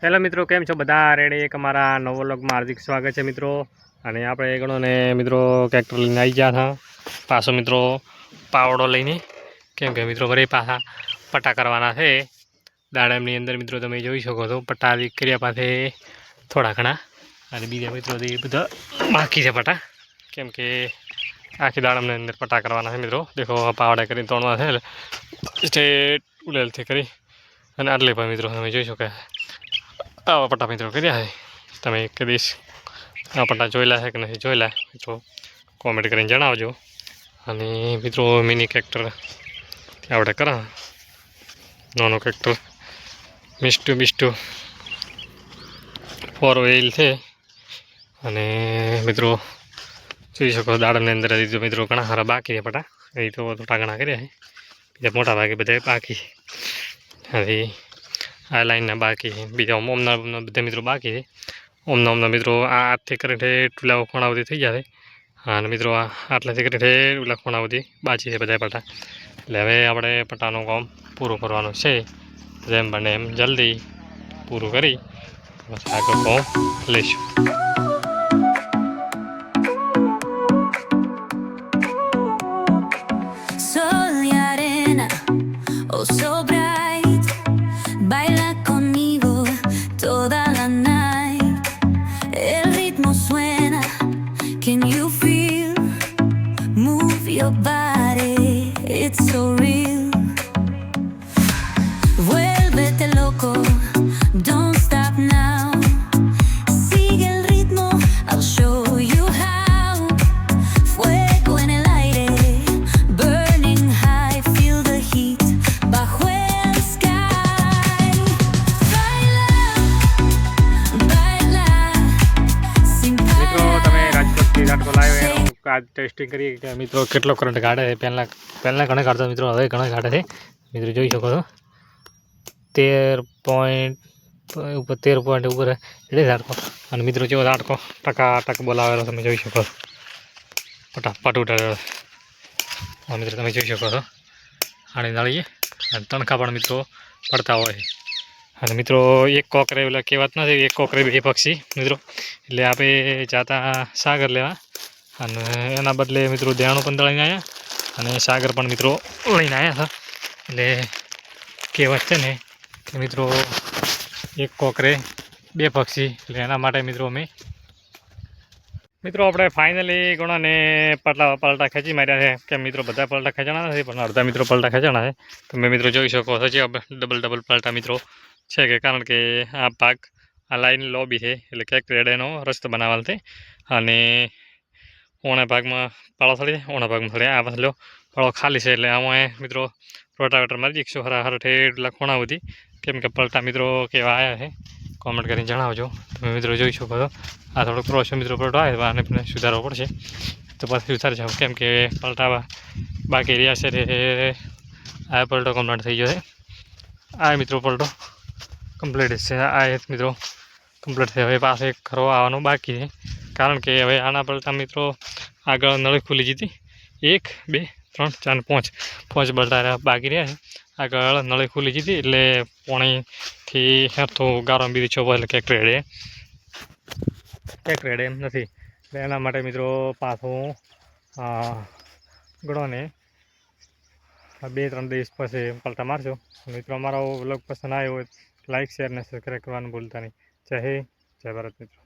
Hello મિત્રો, કેમ છો બધા? રેડી એક અમારા નવો વ્લોગમાં હાર્દિક સ્વાગત છે મિત્રો। અને આપણે ગણોને મિત્રો ટ્રેક્ટર લઈને આવી ગયા હતા પાછો મિત્રો પાવડો લઈને, કેમ કે મિત્રો વળી પાછા પટ્ટા કરવાના છે દાડમની અંદર મિત્રો। તમે જોઈ શકો છો પટ્ટા કર્યા પાસે થોડા ઘણા, અને બીજા મિત્રો બધા બાકી છે પટ્ટા, કેમ કે આખી દાડમની અંદર પટ્ટા કરવાના છે મિત્રો। દેખો પાવડા કરીને તોડવા છે સ્ટેટ ઉલેલથી કરી, અને આટલે પણ મિત્રો તમે જોઈ શકો આવા પટ્ટા મિત્રો કર્યા છે। તમે એક દિવસ આ પટ્ટા જોયેલા છે કે નથી જોયેલા મિત્રો કોમેન્ટ કરીને જણાવજો। અને મિત્રો મિની ટ્રેક્ટર આપણે કરા નાનો ટ્રેક્ટર મિસ્ટુ 4 વ્હીલ છે। અને મિત્રો જોઈ શકો દાડમની અંદર હજી તો મિત્રો ઘણા સારા બાકી છે પટ્ટા, એ તો થોડા ઘણા કર્યા છે, બીજા મોટા ભાગે બધા બાકી હજી આ લાઈનના બાકી છે, બીજા ઓમના બધા મિત્રો બાકી છે। ઓમના મિત્રો આ હાથથી કરીને ટુલા ખૂણા સુધી થઈ જશે, અને મિત્રો આટલાથી કરીને ટુલા ખૂણા સુધી બાકી છે બધા પટ્ટા। એટલે હવે આપણે પટ્ટાનું કામ પૂરું કરવાનું છે, જેમ બને એમ જલ્દી પૂરું કરી આગળ કામ લઈશું। Your body, it's so real. Vuélvete loco, don't stop now. Sigue el ritmo, I'll show you how. Fuego en el aire, burning high, feel the heat bajo el sky. Baila, baila, sin parar. आज testing करिए कि मित्रों કેટલો current કાઢે છે। પહેલાં ઘણા કાઢતો મિત્રો, હવે ઘણા કાઢે છે મિત્રો, જોઈ શકો છો 13 ઉપર 13 પોઈન્ટ ઉપર એટલે ઝાટકો, અને મિત્રો જેવો ઝાટકો ટકાટક બોલાવેલો તમે જોઈ શકો છો, ફટાફટ ઉડાડેલો મિત્રો તમે જોઈ શકો છો। આણી નાળીએ અને તણખા પણ મિત્રો પડતા હોય છે। અને મિત્રો એક કોકરે એટલે કહેવત નથી, એક કોકરે બે પક્ષી મિત્રો, એટલે આપણે જાતા સાગર લેવા, અને એના બદલે મિત્રો દેણું પણ દળીને આવ્યા, અને સાગર પણ મિત્રો લઈને આવ્યા હતા। એટલે કહેવત છે ને કે મિત્રો એક કોકરે બે પક્ષી, એટલે એના માટે મિત્રો આપણે ફાઇનલી ઘણાને પલટા ખેંચી માર્યા છે, કે મિત્રો બધા પલટા ખેંચાણા નથી પણ અડધા મિત્રો પલટા ખેંચાણા છે। તમે મિત્રો જોઈ શકો છો જે ડબલ પલટા મિત્રો છે, કે કારણ કે આ ભાગ આ લાઈન લોબી છે, એટલે ક્યાંક રેડેનો રસ્તો બનાવેલ છે, અને ઓણા ભાગમાં પાળો થડી જાય, ઓણા ભાગમાં થડી આ પાછળ પાળો ખાલી છે, એટલે આમાં મિત્રો રોટાવેટર મારી દઈશું હરા ઠેઠ લખોણા સુધી, કેમ કે પલટા મિત્રો કેવા આવ્યા છે કોમેન્ટ કરીને જણાવજો। તમે મિત્રો જોઈ શકો છો આ થોડોક ક્રોસ મિત્રો પલટો આવે, આને પણ સુધારવો પડશે, તો પાછું સુધારી જાવ, કેમ કે પલટા બાકી રહ્યા છે આ પલટો કમ્પ્લીટ થઈ ગયો છે। આ મિત્રો પલટો કમ્પ્લીટ છે, આ મિત્રો કમ્પ્લીટ છે। હવે પાસે એક ખરો આવવાનું બાકી છે, કારણ કે હવે આના પલટા મિત્રો આગળ નળી ખુલી જતી 1 2 3 4 5 બલટા બાકી રહ્યા છે, આગળ નળી ખુલી જતી, એટલે પાણીથી હેઠું ગારો બીજી છો એટલે ક્યાંક રેડે એમ નથી, એટલે એના માટે મિત્રો પાછું ગણો ને 2-3 દિવસ પછી પલટા મારજો। મિત્રો અમારો વ્લોગ પસંદ આવ્યો હોય લાઈક શેર અને સબસ્ક્રાઈબ કરવાનું ભૂલતા નહીં। જય હિન્દ, જય ભારત મિત્રો।